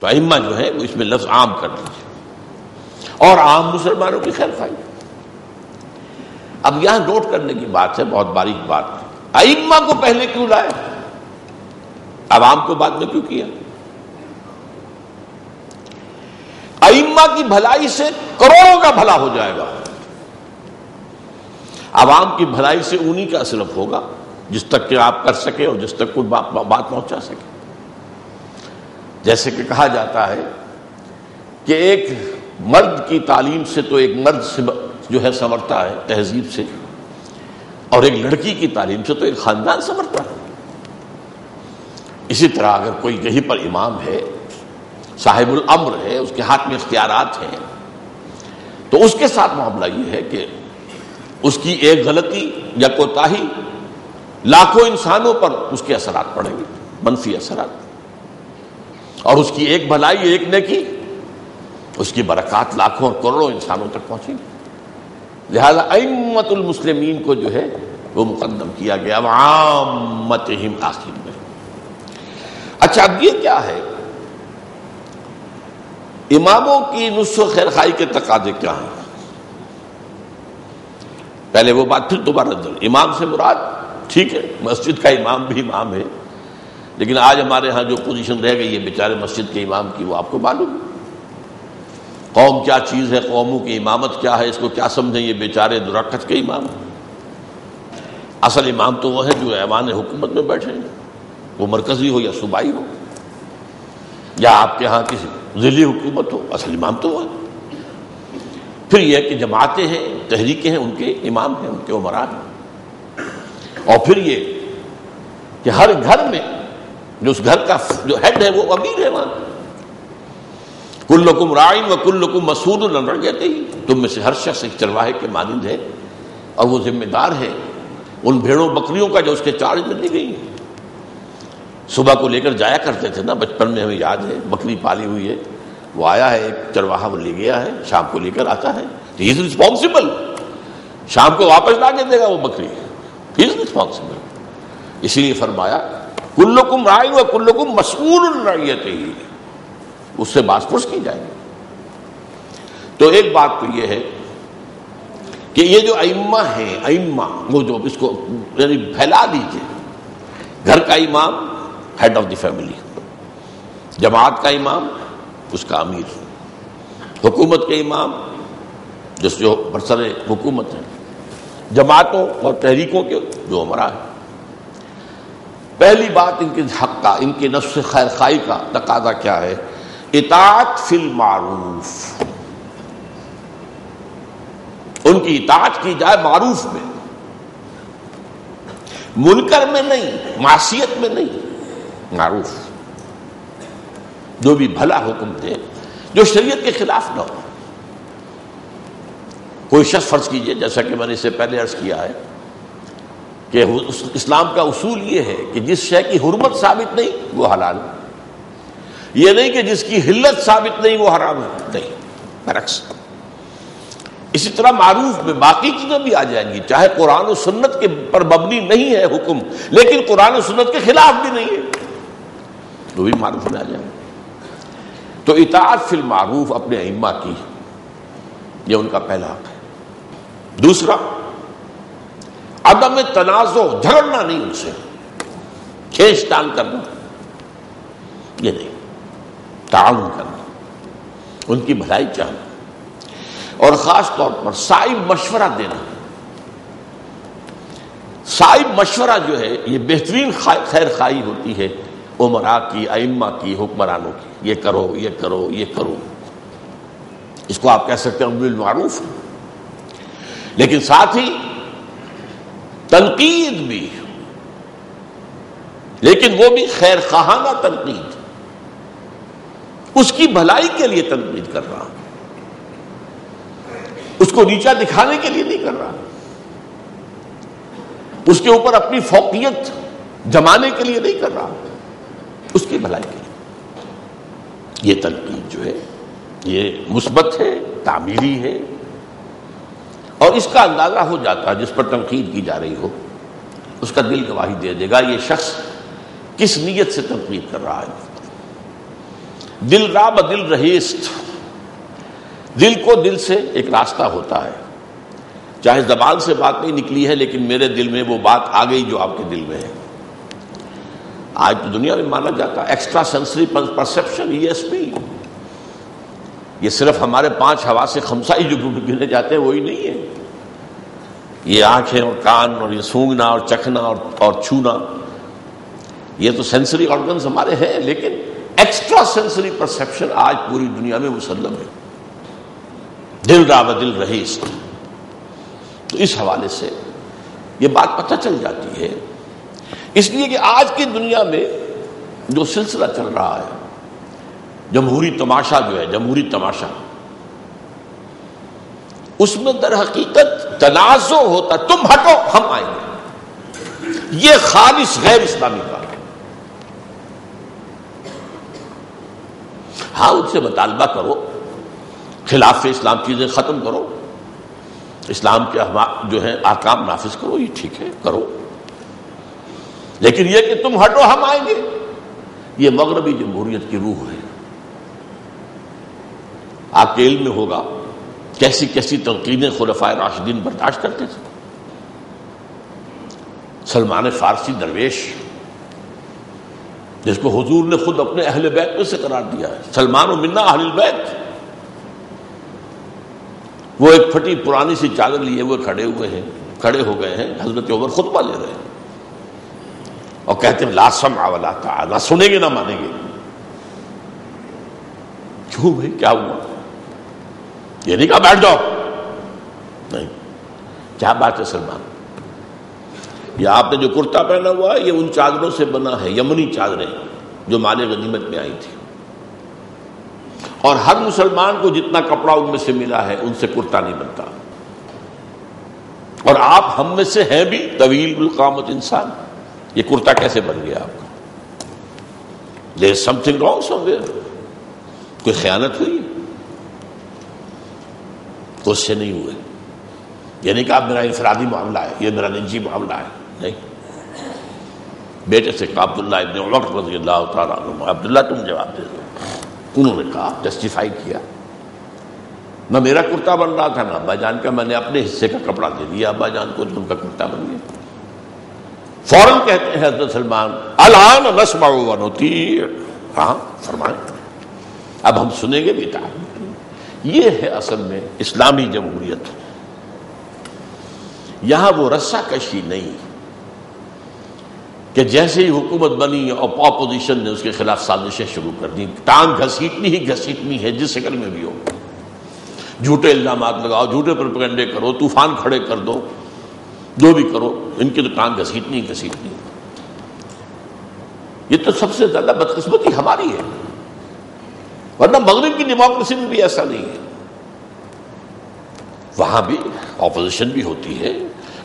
تو ائمہ جو ہے وہ اس میں لفظ عام کر دیجیے، اور عام مسلمانوں کی خیر خواہی۔ اب یہاں نوٹ کرنے کی بات ہے، بہت باریک بات، ائمہ کو پہلے کیوں لائے، عوام کو بعد میں کیوں کیا؟ ائمہ کی بھلائی سے کروڑوں کا بھلا ہو جائے گا، عوام کی بھلائی سے انہی کا صرف ہوگا جس تک کہ آپ کر سکے اور جس تک کوئی بات پہنچا سکے۔ جیسے کہ کہا جاتا ہے کہ ایک مرد کی تعلیم سے تو ایک مرد جو ہے سنورتا ہے تہذیب سے، اور ایک لڑکی کی تعلیم سے تو ایک خاندان سنورتا ہے۔ اسی طرح اگر کوئی کہیں پر امام ہے، صاحب الامر ہے، اس کے ہاتھ میں اختیارات ہیں، تو اس کے ساتھ معاملہ یہ ہے کہ اس کی ایک غلطی یا کوتاہی لاکھوں انسانوں پر اس کے اثرات پڑیں گے، منفی اثرات، اور اس کی ایک بھلائی، ایک نیکی، اس کی برکات لاکھوں اور کروڑوں انسانوں تک پہنچیں گے۔ لہذا ائمۃ المسلمین کو جو ہے وہ مقدم کیا گیا، عامتہم آخر میں۔ اچھا، اب یہ کیا ہے، اماموں کی نصح و خیر خواہی کے تقاضے کیا ہیں؟ پہلے وہ بات، پھر دوبارہ امام سے مراد ٹھیک ہے مسجد کا امام بھی امام ہے، لیکن آج ہمارے ہاں جو پوزیشن رہ گئی ہے بیچارے مسجد کے امام کی، وہ آپ کو معلوم ہے۔ قوم کیا چیز ہے، قوموں کی امامت کیا ہے، اس کو کیا سمجھیں یہ بیچارے درکت کے امام ہیں۔ اصل امام تو وہ ہے جو ایوان حکومت میں بیٹھے ہیں، وہ مرکزی ہو یا صوبائی ہو، یا آپ کے ہاں کسی ضلعی حکومت ہو، اصل امام تو وہ ہے۔ پھر یہ کہ جماعتیں ہیں، تحریکیں ہیں، ان کے امام ہیں، ان کے امراء ہیں۔ اور پھر یہ کہ ہر گھر میں جو اس گھر کا جو ہیڈ ہے وہ امیر ہے، وہاں کلکم راعٍ وکلکم مسئول عن رعیتہ، تم میں سے ہر شخص ایک چرواہے کے مانند ہے، اور وہ ذمہ دار ہے ان بھیڑوں بکریوں کا جو اس کے چارج میں دی گئی ہیں۔ صبح کو لے کر جایا کرتے تھے نا، بچپن میں ہمیں یاد ہے، بکری پالی ہوئی ہے، وہ آیا ہے ایک چرواہا، وہ لے گیا ہے، شام کو لے کر آتا ہے، ہی از رسپانسبل، شام کو واپس لا کے دے گا وہ بکری، ہی از رسپانسبل۔ اسی لیے فرمایا کلکم راعٍ وکلکم مسئول عن رعیتہ، اس سے باز پرس کی جائے گی۔ تو ایک بات تو یہ ہے کہ یہ جو ائمہ ہیں، ائمہ وہ جو اس کو یعنی پھیلا دیجئے، گھر کا امام ہیڈ آف دی فیملی، جماعت کا امام اس کا امیر، حکومت کے امام جس جو برسر حکومت ہے، جماعتوں اور تحریکوں کے جو امراء ہیں۔ پہلی بات ان کے حق کا، ان کے نفس خیر خواہی کا تقاضا کیا ہے؟ اطاعت فی المعروف، ان کی اطاعت کی جائے معروف میں، منکر میں نہیں، معصیت میں نہیں، معروف، جو بھی بھلا حکم دے جو شریعت کے خلاف نہ ہو۔ کوئی شخص فرض کیجئے، جیسا کہ میں نے اس سے پہلے عرض کیا ہے کہ اسلام کا اصول یہ ہے کہ جس شے کی حرمت ثابت نہیں وہ حلال ہے، یہ نہیں کہ جس کی حلت ثابت نہیں وہ حرام ہے، نہیں، برعکس۔ اسی طرح معروف میں باقی چیزیں بھی آ جائیں گی، چاہے قرآن و سنت کے پر مبنی نہیں ہے حکم، لیکن قرآن و سنت کے خلاف بھی نہیں ہے، وہ بھی معروف میں آ جائیں گے۔ تو اطاعت فی المعروف اپنے ائمہ کی، یہ ان کا پہلا حق ہے۔ دوسرا، عدم تنازع، جھگڑنا نہیں ان سے، کھینچ تان کرنا یہ نہیں، تعاون کرنا، ان کی بھلائی چاہنا، اور خاص طور پر صائب مشورہ دینا۔ صائب مشورہ جو ہے یہ بہترین خیر خواہی ہوتی ہے امراء کی، ائمہ کی، حکمرانوں کی، یہ کرو، یہ کرو، یہ کرو، اس کو آپ کہہ سکتے ہیں امر بالمعروف، لیکن ساتھ ہی تنقید بھی، لیکن وہ بھی خیر خواہانہ تنقید، اس کی بھلائی کے لیے تنقید کر رہا، اس کو نیچا دکھانے کے لیے نہیں کر رہا، اس کے اوپر اپنی فوقیت جمانے کے لیے نہیں کر رہا، اس کی بھلائی کے لیے۔ یہ تنقید جو ہے یہ مثبت ہے، تعمیری ہے، اور اس کا اندازہ ہو جاتا ہے جس پر تنقید کی جا رہی ہو، اس کا دل گواہی دے دے گا یہ شخص کس نیت سے تنقید کر رہا ہے۔ دل را بدل رہیست، دل کو دل سے ایک راستہ ہوتا ہے، چاہے زبان سے بات نہیں نکلی ہے لیکن میرے دل میں وہ بات آ گئی جو آپ کے دل میں ہے۔ آج تو دنیا میں مانا جاتا ہے ایکسٹرا سینسری پرسیپشن ESP، یہ صرف ہمارے 5 حواس خمسہ ہی جو گنے جاتے ہیں وہی نہیں ہے، یہ آنکھیں اور کان اور یہ سونگنا اور چکھنا اور چھونا، یہ تو سینسری آرگنز ہمارے ہیں، لیکن ایکسٹرا سینسری پرسیپشن آج پوری دنیا میں مسلم ہے۔ دل را بدل رہیست، تو اس حوالے سے یہ بات پتہ چل جاتی ہے، اس لیے کہ آج کی دنیا میں جو سلسلہ چل رہا ہے جمہوری تماشا جو ہے، جمہوری تماشا، اس میں در حقیقت تنازع ہوتا، تم ہٹو ہم آئیں گے، یہ خالص غیر اسلامی بات ہے۔ ہاں ان سے مطالبہ کرو، خلاف اسلام چیزیں ختم کرو، اسلام کے جو ہے احکام نافذ کرو، یہ ٹھیک ہے کرو، لیکن یہ کہ تم ہٹو ہم آئیں گے، یہ مغربی جمہوریت کی روح ہے۔ آپ کے علم میں ہوگا کیسی کیسی تنقیدیں خلفائے راشدین برداشت کرتے تھے۔ سلمان فارسی درویش جس کو حضور نے خود اپنے اہل بیت میں سے قرار دیا ہے، سلمان و منا اہل البیت، وہ ایک پھٹی پرانی سی چادر لیے ہوئے کھڑے ہو گئے ہیں، حضرت عمر خطبہ لے رہے ہیں اور کہتے ہیں لا سمع ولا طاعہ، نہ سنیں گے نہ مانیں گے۔ کیوں بھائی کیا ہوا؟ یہ نہیں کہا بیٹھ جاؤ، نہیں، کیا بات ہے سلمان، یہ آپ نے جو کرتا پہنا ہوا ہے یہ ان چادروں سے بنا ہے، یمنی چادریں جو مال غنیمت میں آئی تھی، اور ہر مسلمان کو جتنا کپڑا ان میں سے ملا ہے ان سے کرتا نہیں بنتا، اور آپ ہم میں سے ہیں بھی طویل القامت انسان، یہ کرتا کیسے بن گیا آپ کا؟ there is something wrong somewhere، کوئی خیانت ہوئی؟ تو اس سے نہیں ہوئے، یہ نہیں کہا میرا انفرادی معاملہ ہے، یہ میرا نجی معاملہ ہے، نہیں، بیٹے سے کہا عبداللہ ابن عمر رضی اللہ تعالیٰ عنہ، عبداللہ تم جواب دے دو، انہوں نے کہا جسٹیفائی کیا، نہ میرا کرتا بن رہا تھا نہ ابا جان کا، میں نے اپنے حصے کا کپڑا دے دیا ابا جان کو، تم کا کرتا بن گیا۔ فوراً کہتے ہیں حضرت سلمان الآن نسمع ونطیع، ہاں فرمائیں اب ہم سنیں گے بھی اطاعت بھی کریں گے۔ یہ ہے اصل میں اسلامی جمہوریت، یہاں وہ رسہ کشی نہیں کہ جیسے ہی حکومت بنی اور اپوزیشن نے اس کے خلاف سازشیں شروع کر دی، ٹانگ گھسیٹنی ہی گھسیٹنی ہے جس شکل میں بھی ہو، جھوٹے الزامات لگاؤ، جھوٹے پروپیگنڈے کرو، طوفان کھڑے کر دو، جو بھی کرو، ان کی تو ٹانگ گھسیٹنی ہی گھسیٹنی۔ یہ تو سب سے زیادہ بدقسمتی ہماری ہے، ورنہ مغرب کی ڈیموکریسی میں بھی ایسا نہیں ہے، وہاں بھی اپوزیشن بھی ہوتی ہے،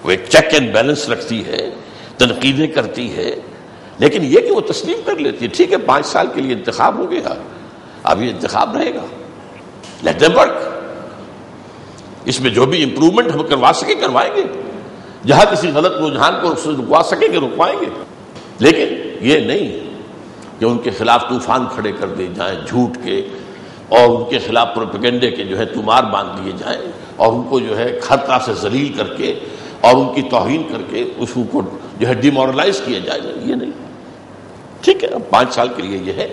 وہ ایک چیک اینڈ بیلنس رکھتی ہے، تنقیدیں کرتی ہے، لیکن یہ کہ وہ تسلیم کر لیتی ہے ٹھیک ہے 5 سال کے لیے انتخاب ہو گیا، اب یہ انتخاب رہے گا، لیٹ دیم ورک، اس میں جو بھی امپروومنٹ ہم کروا سکیں کروائیں گے، جہاں کسی غلط رجحان کو رکوا سکیں گے رکوائیں گے، لیکن یہ نہیں کہ ان کے خلاف طوفان کھڑے کر دیے جائیں جھوٹ کے، اور ان کے خلاف پروپیگنڈے کے جو ہے تمار باندھ دیے جائیں، اور ان کو جو ہے ہر طرح سے ذلیل کر کے اور ان کی توہین کر کے اس کو جو ہے ڈیمورلائز کیا جائے، یہ نہیں، ٹھیک ہے اب 5 سال کے لیے یہ ہے،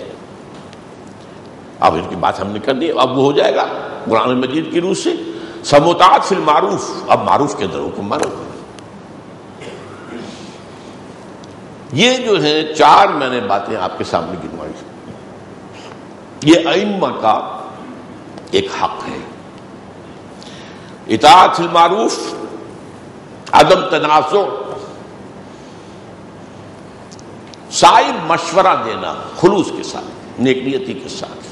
اب ان کی بات ہم نے کرنی ہے، اب وہ ہو جائے گا قرآن مجید کی روح سے سموتاعت فی المعروف، اب معروف کے اندر حکم مانو۔ یہ جو ہے 4 میں نے باتیں آپ کے سامنے گنوائی، یہ ائمہ کا ایک حق ہے، اطاعت فی المعروف، عدم تنازع، صائب مشورہ دینا خلوص کے ساتھ، نیک نیتی کے ساتھ،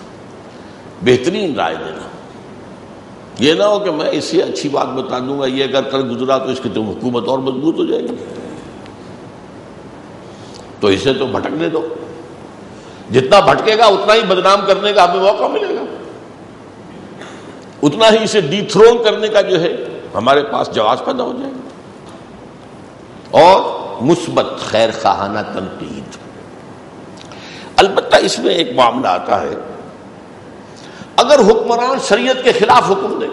بہترین رائے دینا، یہ نہ ہو کہ میں اس سے اچھی بات بتا دوں گا، یہ اگر کل گزرا تو اس کی تو حکومت اور مضبوط ہو جائے گی، تو اسے تو بھٹکنے دو، جتنا بھٹکے گا اتنا ہی بدنام کرنے کا ہمیں موقع ملے گا، اتنا ہی اسے ڈی تھرون کرنے کا جو ہے ہمارے پاس جواز پیدا ہو جائے گا۔ اور مثبت خیر خواہانہ تنقید، البتہ اس میں ایک معاملہ آتا ہے اگر حکمران شریعت کے خلاف حکم دے